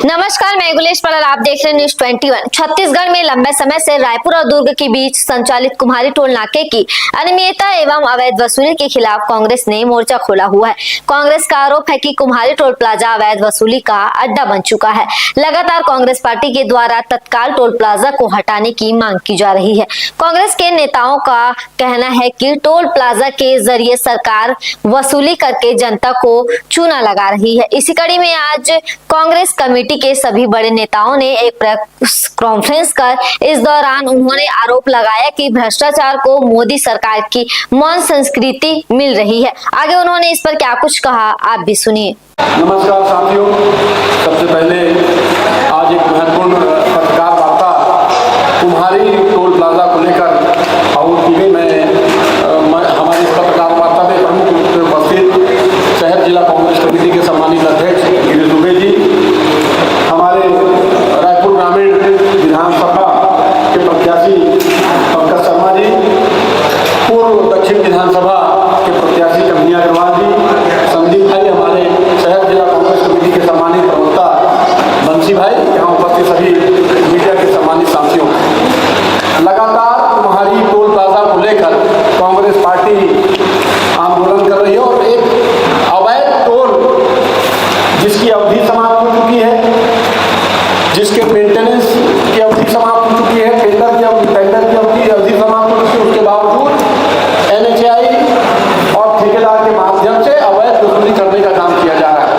नमस्कार, मैं गुलेश पड़ल, आप देख रहे हैं न्यूज 21। छत्तीसगढ़ में लंबे समय से रायपुर और दुर्ग के बीच संचालित कुम्हारी टोल नाके की अनियमितता एवं अवैध वसूली के खिलाफ कांग्रेस ने मोर्चा खोला हुआ है। कांग्रेस का आरोप है कि कुम्हारी टोल प्लाजा अवैध वसूली का अड्डा बन चुका है। लगातार कांग्रेस पार्टी के द्वारा तत्काल टोल प्लाजा को हटाने की मांग की जा रही है। कांग्रेस के नेताओं का कहना है कि टोल प्लाजा के जरिए सरकार वसूली करके जनता को चूना लगा रही है। इसी कड़ी में आज कांग्रेस कमेटी के सभी बड़े नेताओं ने एक प्रेस कॉन्फ्रेंस कर इस दौरान उन्होंने आरोप लगाया कि भ्रष्टाचार को मोदी सरकार की मौन संस्कृति मिल रही है। आगे उन्होंने इस पर क्या कुछ कहा, आप भी सुनिए। नमस्कार साथियों, सबसे पहले आज एक महत्वपूर्ण पत्रकार वार्ता कुम्हारी टोल प्लाजा को लेकर आउट की गई। मैं हमारी इस पत्रकार वार्ता में प्रमुख रूप से उपस्थित शहर जिला कांग्रेस कमेटी के सम्मानित अध्यक्ष गिरीश दुबे जी, हमारे रायपुर ग्रामीण विधानसभा के प्रत्याशी पंकज शर्मा जी, पूर्व दक्षिण विधानसभा के प्रत्याशी कन्हैया अग्रवाल जी, संदीप भाई, हमारे शहर जिला कांग्रेस कमेटी के सम्मानित प्रवक्ता बंसी भाई, यहाँ उपस्थित सभी मीडिया के सम्मानित साथियों, लगातार कुम्हारी टोल प्लाजा को लेकर कांग्रेस पार्टी आंदोलन कर रही है और एक अवैध टोल जिसकी अवधि समाप्त हो चुकी है, जिसके मेंटेनेंस की अवधि समाप्त हो चुकी है, टेंडर की अवधि समाप्त हो चुकी है, उसके बावजूद NHAI और ठेकेदार के माध्यम से अवैध वसूली करने का काम किया जा रहा है।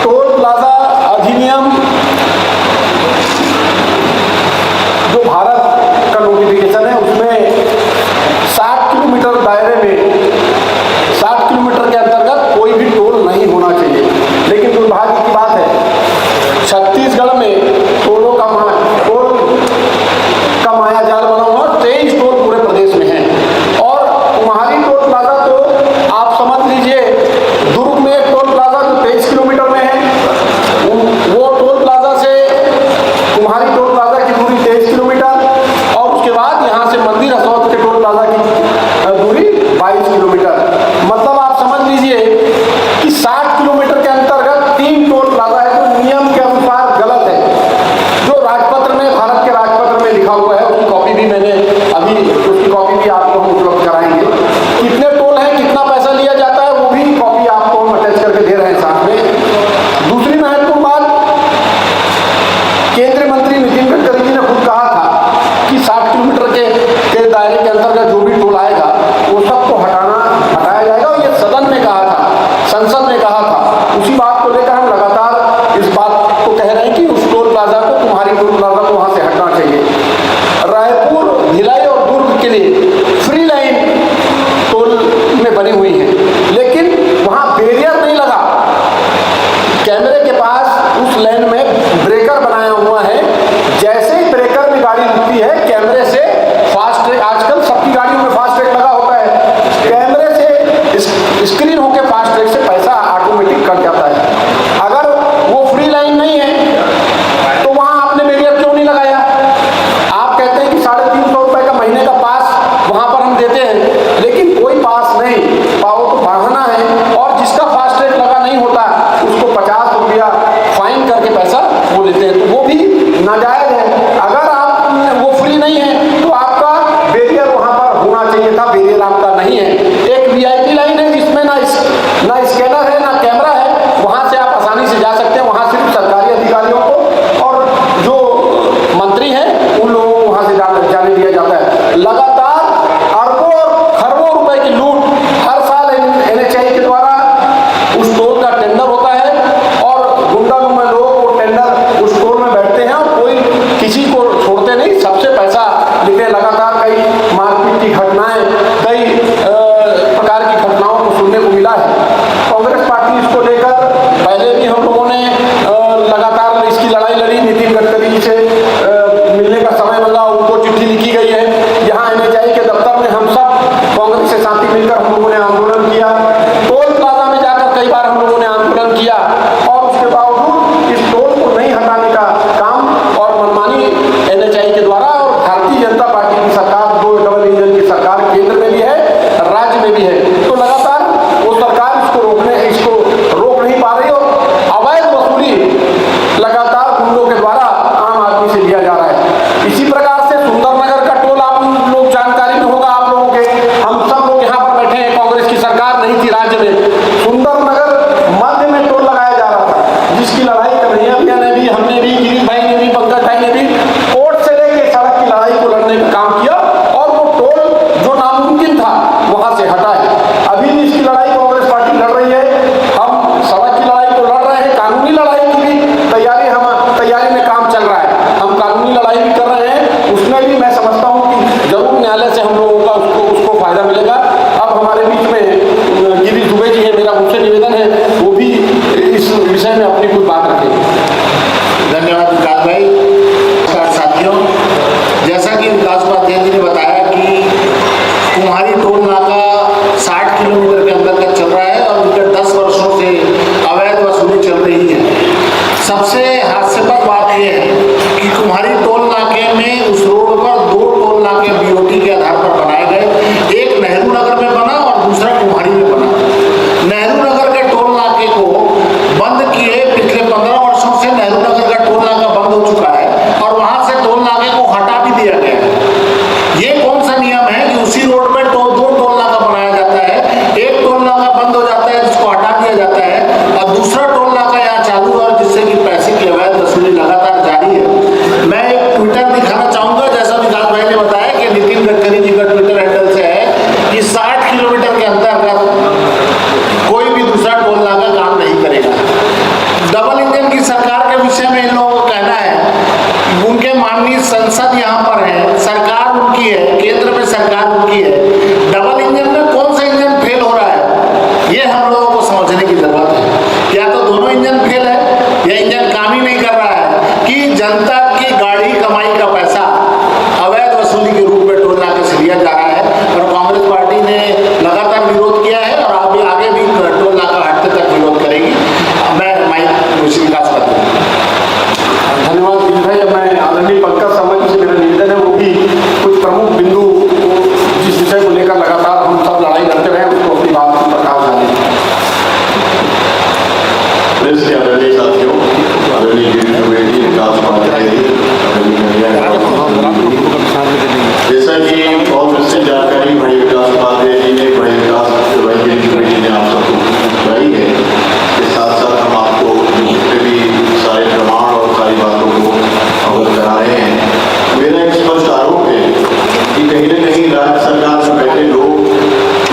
टोल प्लाजा अधिनियम जो भारत का नोटिफिकेशन है उसमें 60 किलोमीटर दायरे में 60 किलोमीटर के अंतर्गत कोई भी टोल नहीं होना चाहिए। लेकिन दुर्भाग्य की बात है, छत्तीसगढ़ में टोल का मायाजाल बना हुआ, 23 टोल पूरे प्रदेश में है। और कुम्हारी टोल प्लाजा तो आप समझ लीजिए, दुर्ग में एक टोल प्लाजा जो 23 किलोमीटर में है, वो टोल प्लाजा से कुम्हारी टोल प्लाजा की दूरी 23 किलोमीटर और उसके बाद यहाँ से मंदिर हसौद के टोल प्लाजा की दूरी 22 किलोमीटर। मतलब आप समझ लीजिए कि 60 किलोमीटर के अंतर्गत 3 टोल प्लाजा है जो नियम के अनुसार गलत है। जो राजपत्र में, भारत के राजपत्र में लिखा हुआ है, उसकी कॉपी भी मैंने उसकी कॉपी भी आपको हम उपलब्ध कराएंगे। कितने टोल है, कितना पैसा लिया जाता है, वो भी कॉपी आपको हम अटैच करके दे रहे हैं साथ में। दूसरी महत्वपूर्ण बात, केंद्रीय मंत्री नितिन गडकरी जी ने खुद कहा था कि 60 किलोमीटर के दायरे के अंतर्गत जो भी टोल आएगा वो सबको हटाया जाएगा, और ये सदन ने कहा था, संसद ने कहा था। उसी बात को लेकर हम लगातार इस बात को कह रहे हैं कि उस टोल प्लाजा को, कुम्हारी टोल प्लाजा को वहां से हटना चाहिए। रायपुर, भिलाई और दुर्ग के लिए फ्री लाइन टोल में बनी हुई है, लेकिन वहां बैरियर नहीं लगा। कैमरे के पास उस लेन में ब्रेकर बनाया हुआ है। जैसे ही ब्रेकर में गाड़ी रुकती है, कैमरे से फास्ट ट्रैक, आजकल सबकी गाड़ियों में फास्ट ट्रैक लगा होता है, कैमरे से स्क्रीन होकर फास्ट ट्रैक से पैसा ऑटोमेटिक कट जाता है। अगर वो फ्री लाइन नहीं है तो वहां आपने बैरियर क्यों नहीं लगाया? आप कहते हैं कि 350 रुपए का महीने का पास वहां पर हम देते हैं, लेकिन कोई पास नहीं, पाओ तो बढ़ाना है, और जिसका फास्ट ट्रैक लगा नहीं होता उसको 50 रुपया फाइन करके पैसा वो लेते हैं, तो वो भी नाजायज है। अगर आप वो फ्री नहीं है तो आपका बैरियर वहां पर होना चाहिए था, बैरियर आपका नहीं है। एक VIP लाइन है जिसमें ना स्कैनर है, ना कैमरा है, वहां से आप आसानी से जा सकते हैं। वहां सिर्फ सरकारी अधिकारियों को और जो मंत्री हैं उन लोगों को वहां से जाने दिया जाता है। लगातार अरबों और खरबों रुपए की लूट हर साल NHAI के द्वारा उस टोल का टेंडर होता है, और गुंडागुमा लोग वो टेंडर उस टोल में बैठते हैं और कोई किसी को छोड़ते नहीं, सबसे पैसा लेते हैं। लगातार कई मारपीट की घटनाएं, कई प्रकार की घटनाओं को सुनने को मिला है। कांग्रेस पार्टी इसको लेकर पहले भी हम लोगों ने लगातार इसकी सबसे हास्यास्पद बात यह है कि कुम्हारी टोल नाके में उस रोड पर 2 टोल नाके बीओटी के आधार पर बनाए गए। एक नेहरू नगर में बना और दूसरा कुम्हारी में बना। नेहरू नगर के टोल नाके को बंद किए, पिछले 15 वर्षों से नेहरू नगर का टोल नाका बंद हो चुका है और वहां से टोल नाके को हटा भी दिया गया है। ये कौन सा नियम है कि उसी रोड पर 2 टोल नाका बनाया जाता है, एक टोल नाका बंद हो जाता है जिसको हटा दिया जाता है और दूसरा टोल नाका यहाँ चालू है, जिससे कि पैसे की अवैध वसूली लगातार जारी है। मैं एक ट्विटर दिखाना चाहूंगा, जैसा विकास भाई ने बताया कि नितिन गडकरी जी का ट्विटर हैंडल से है कि 60 किलोमीटर के अंतर्गत कोई भी दूसरा टोल नाका काम नहीं करेगा। डबल इंजन की सरकार के विषय में इन लोगों को कहना है, उनके माननीय संसद यहाँ पर है, सरकार उनकी है, केंद्र में सरकार उनकी है। डबल इंजन में कौन सा इंजन फेल हो रहा है, ये हम लोगों को समझने की जरूरत है। या तो दोनों इंजन फेल है या इंजन काम ही नहीं कर रहा है कि जनता की गाड़ी कमाई का पैसा अवैध वसूली के रूप में टोल नाके से लिया जा रहा है। और कांग्रेस पार्टी ने लगातार विरोध किया है और अभी आगे भी टोल नाका हटने तक विरोध करेगी। मैं माइक विकास करता हूँ। धन्यवाद गिरीश भाई। अब मैं आदरणीय पंकज शर्मा जी से मेरा निवेदन है वो भी कुछ प्रमुख बिंदु जिस विषय को लेकर लगातार हम सब लड़ाई लड़ते रहे उसको अपनी बात पर प्रकाश डालें। प्रेस के आदरणीय साथियों, आदरणीय गिरीश द्विवेदी, विकास उपाध्याय जी, जैसा कि बहुत विस्तृत जानकारी भाई विकास उपाध्याय जी ने, भाई विकास भाई गिरीश द्विवेदी ने आप सबको बताई है, के साथ साथ हम आपको जितने भी सारे प्रमाण और सारी बातों को अवगत करा रहे हैं। मेरा एक स्पष्ट आरोप है कि कहीं न कहीं राज्य सरकार में बैठे लोग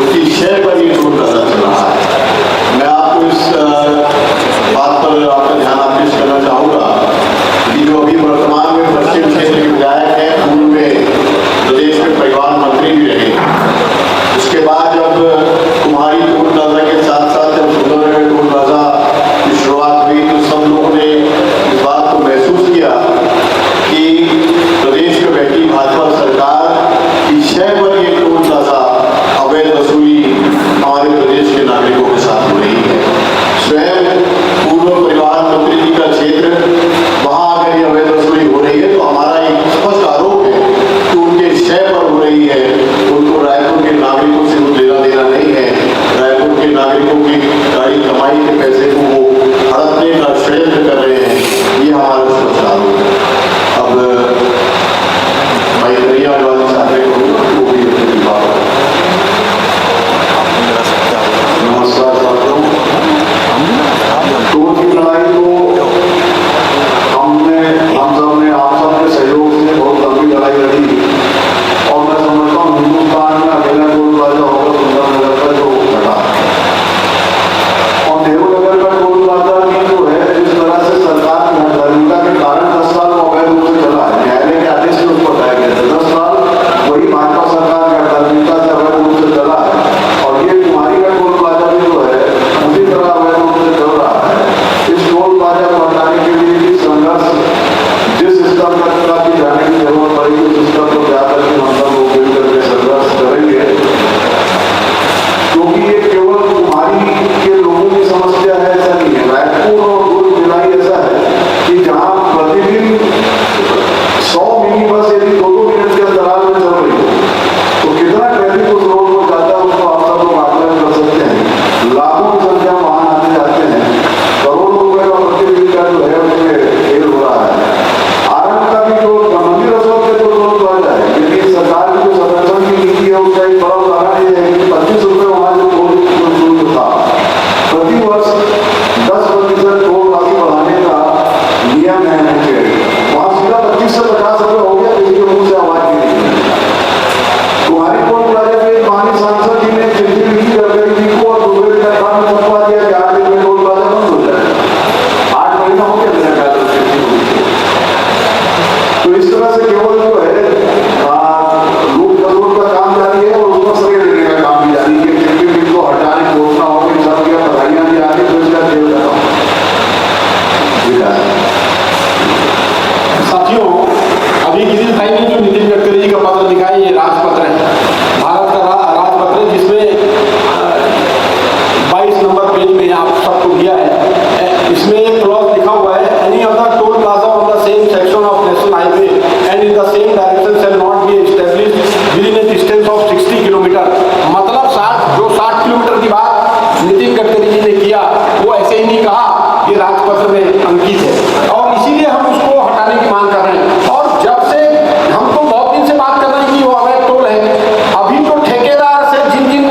उसकी शय पर ही टोल नाका चल रहा है। मैं आपको इस बात पर आपका ध्यान आकृष्ट करना चाहूँगा कि जो अभी वर्तमान में पश्चिम क्षेत्र के विधायक हैं, पूर्व में प्रदेश में परिवहन मंत्री भी रहे। उसके बाद जब कुम्हारी टोल प्लाजा के साथ साथ जब सुंदरनगर टोल प्लाजा की शुरुआत हुई तो सब लोगों ने इस बात को महसूस किया कि प्रदेश में बैठी भाजपा सरकार की शय पर ये टोल प्लाजा अवैध वसूली हमारे प्रदेश के नागरिकों के साथ हो रही है। स्वयं पूर्व परिवहन राजपत्र में अंकित है और इसीलिए हम उसको हटाने की मांग कर रहे हैं। और जब से हम तो बहुत दिन से बात कर रहे हैं कि वो अवैध टोल है, अभी तो ठेकेदार से जिन जिन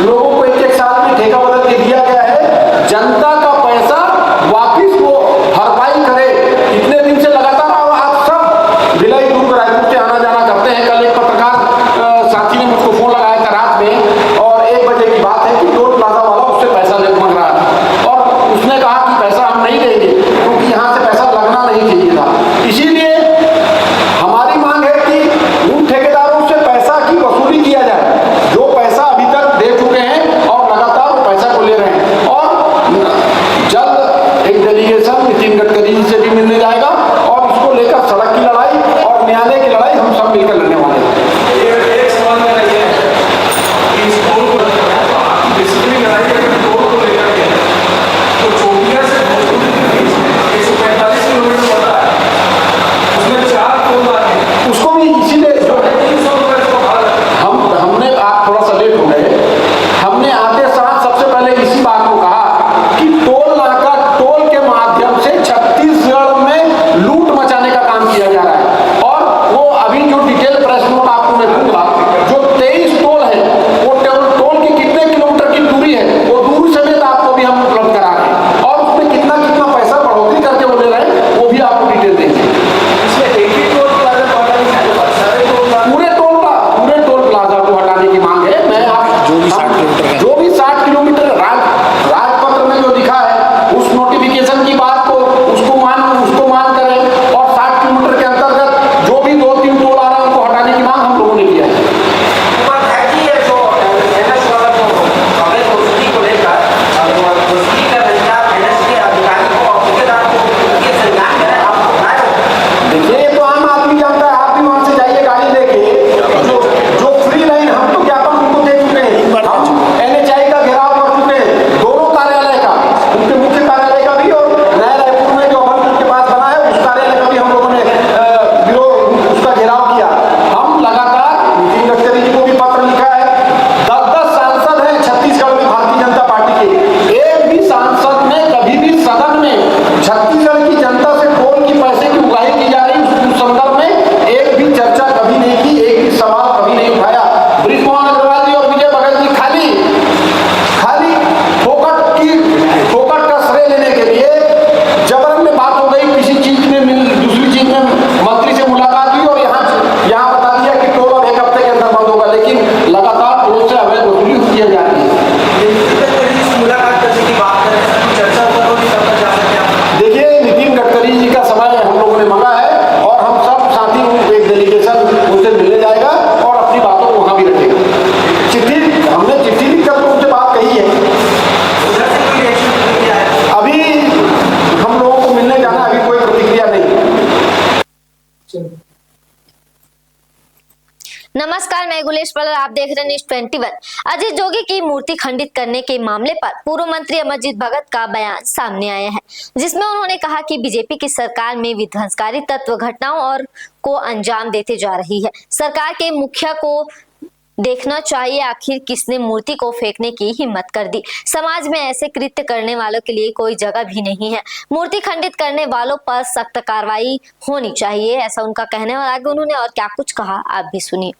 लोगों को एक साल में ठेका बदल के दिया गया है, जनता का पैसा वापिस वो भरपाई करे। इतने दिन से लगातार आप सब भिलाई दुर्ग रायपुर से आना जाना करते हैं। कल एक पत्रकार साथी ने मुझको फोन लगाया था रात में और 1 बजे की बात है कि टोल प्लाजा वाला उससे पैसा मांग रहा था और उसने कहा कि पैसा हम नहीं देंगे क्योंकि यहाँ से पैसा लगना नहीं चाहिए था। इसीलिए हमारी मांग है कि उन ठेकेदारों से पैसा की वसूली किया जाए जो पैसा अभी तक दे चुके हैं और लगातार वो पैसा को ले रहे हैं। और जल्द एक डेलीगेशन नितिन गडकरी जी से भी मिलने जाएगा और इसको लेकर सड़क की लड़ाई और न्यायालय की लड़ाई हम सब मिलकर लड़ने वाले हैं। एक सवाल मेरा ये है कि इस टोल को बेसिकली लड़ाई अगर टोल को लेकर के तो चौकिया से भोजपुर के बीच 145 किलोमीटर पड़ता है, उसमें 4 टोल आते हैं, उसको भी इसीलिए जो 300 रुपये इसको भाड़ा है। हमने आप थोड़ा सा लेट हो गए, हमने आते साथ सबसे पहले इसी बात को कहा कि टोल नाका टोल के माध्यम से छत्तीसगढ़ में लूट मचाने का काम किया जा रहा है। और वो अभी जो डिटेल प्रेस नोट आपको मैं दूंगा, जो 23 टोल है वो टोल की कितने किलोमीटर की दूरी है वो दूरी समेत आपको भी हम उपलब्ध करा रहे हैं और उसमें कितना कितना पैसा बढ़ोतरी करके वो ले रहे हैं वो भी आपको डिटेल देंगे। इसमें एक ही टोल प्लाजा पड़ा नहीं है, सारे टोल प्लाजा पूरे टोल प्लाजा को हटाने की मांग है। मैं आप जो भी 60 किलोमीटर का जो भी 60 किलोमीटर राजपत्र में जो लिखा है उस नोटिफिकेशन की बात को उसको मान करें और 60 किलोमीटर के अंतर्गत जो भी 2-3 टोल आ रहे हैं उनको हटाने की मांग हम लोगों ने किया है। बात है कि ये जो एनएस वाला जो अवैध वसूली को लेकर वसूली कर रही है, एनएस के अधिकारी को और ठेकेदार को ये संज्ञान करें, आपको बनाए। देखिए ये तो आम आदमी जानता है, आप भी वहां से जाइए गाड़ी लेके, जो फ्री लाइन हम तो ज्ञापन उनको दे चुके हैं, हम एनएचआई का घेराव कर चुके हैं, दोनों कार्यालय का, उनके मुख्य कार्यालय का भी और नया रायपुर में जो अभनपुर के पास बना है उस कार्यालय का भी हम लोगों ने विरोध उसका घेराव किया। हम लगातार नितिन गडकरी जी को भी पत्र लिखा है, 10-10 सांसद हैं छत्तीसगढ़ में भारतीय जनता पार्टी के, एक भी सांसद ने कभी भी सदन में छत्तीसगढ़ की जनता से टोल की पैसे की उगाही की जा रही उस संदर्भ में एक भी चर्चा कभी नहीं की, एक भी सवाल कभी नहीं उठाया। ब्रिजमोहन अग्रवाल जी और विजय बघेल जी खाली फोकट का श्रेय लेने के लिए जबरन में बात हो गई, किसी चीज में दूसरी चीज में मंत्री से मुलाकात हुई और यहाँ बता दिया कि टोल अब 1 हफ्ते के अंदर बंद होगा, लेकिन लगातार टोल से अवैध वसूली की जा रही है। मुलाकात करने की बात करें, चर्चा ऊपर भी करना चाह सकते हैं। देखिए नितिन गडकरी जी का समय हम लोगों ने मांगा है और हम सब साथी एक डेलीगेशन उनसे मिलने जाएगा और अपनी बातों को वहां भी रखेगा। हमने चिट्ठी लिखकर तो उनसे बात कही है, उधर से कोई रिएक्शन नहीं किया है। अभी हम लोगों को मिलने जाना, अभी कोई प्रतिक्रिया नहीं। नमस्कार, मैं गुलेश पलर, आप देख रहे हैं न्यूज 21। अजीत जोगी की मूर्ति खंडित करने के मामले पर पूर्व मंत्री अमरजीत भगत का बयान सामने आया है, जिसमें उन्होंने कहा कि बीजेपी की सरकार में विध्वंसकारी तत्व घटनाओं और को अंजाम देते जा रही है। सरकार के मुखिया को देखना चाहिए आखिर किसने मूर्ति को फेंकने की हिम्मत कर दी। समाज में ऐसे कृत्य करने वालों के लिए कोई जगह भी नहीं है। मूर्ति खंडित करने वालों पर सख्त कार्रवाई होनी चाहिए, ऐसा उनका कहना है। और आगे उन्होंने और क्या कुछ कहा आप भी सुनिए।